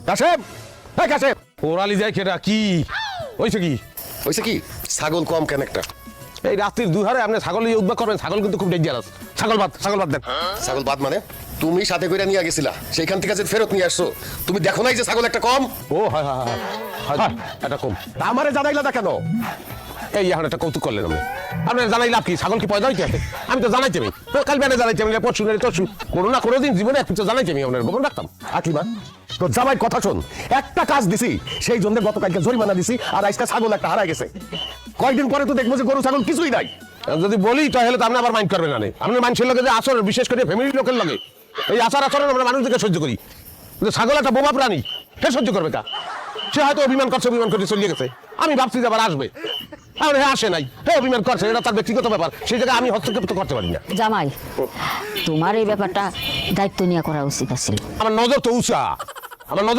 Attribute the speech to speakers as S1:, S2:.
S1: কাশেম, হ্যাঁ কাশেম,
S2: ওরালি যায় কেটা কি হয়েছে কি?
S1: হয়েছে কি? ছাগল কম কেন একটা?
S2: এই রাত্রির দুহারে আপনি ছাগল উদ্যোগ করবেন, ছাগল কিন্তু খুব ডেঞ্জারাস। ছাগল বাদ দেন।
S1: ছাগল বাদ মানে? তুমি সাথে করে নিয়ে গেছিলা, সেইখান থেকে যে ফেরত নিয়ে আসছো, তুমি দেখো নাই যে ছাগল একটা কম?
S2: ও হয় হয় হয় হয়, হয়, এটা কম।
S1: আমারে জানাইলা না কেন?
S2: এই এখন একটা কৌতুক করলেন আপনি। আপনার জানাই লাভ কি? ছাগল কি পয়দা হইতে আছে? আমি তো জানাইছি আমি তো কাল বেড়ে জানাইছি আমি, পরশু তরশু কোনো না কোনো দিন জীবনে একটু জানাইছি আমি, আপনার গোপন রাখতাম।
S1: আকিমা, তোর জামাই কথা শোন, একটা কাজ দিছি সেই জন্য গতকালকে জরিমানা দিছি, আর আজকে ছাগল একটা হারাই গেছে। কয়েকদিন পরে তো দেখবো যে গরু ছাগল কিছুই নাই।
S2: যদি বলি তাহলে তো আপনি আবার মাইন্ড করবেন না। আপনি মানুষের লোকে যে আচরণ, বিশেষ করে ফ্যামিলির লোকের লগে এই আচরণ আমরা মানুষদেরকে সহ্য করি, কিন্তু ছাগল একটা বোমা প্রাণী, সে সহ্য করবে কা? সে হয়তো অভিমান করে চলিয়ে গেছে, আমি ভাবছি যে আবার আসবে, আর হ্যাঁ আসে নাই, হ্যাঁ অভিমান করছে, এটা তার ব্যক্তিগত ব্যাপার, সেই জায়গায় আমি হস্তক্ষেপ তো করতে পারি না।
S3: জামাই, তোমার এই ব্যাপারটা দায়িত্ব নিয়ে করা উচিত আছিল।
S2: আমার নজর তো উঁচা, আমার নজর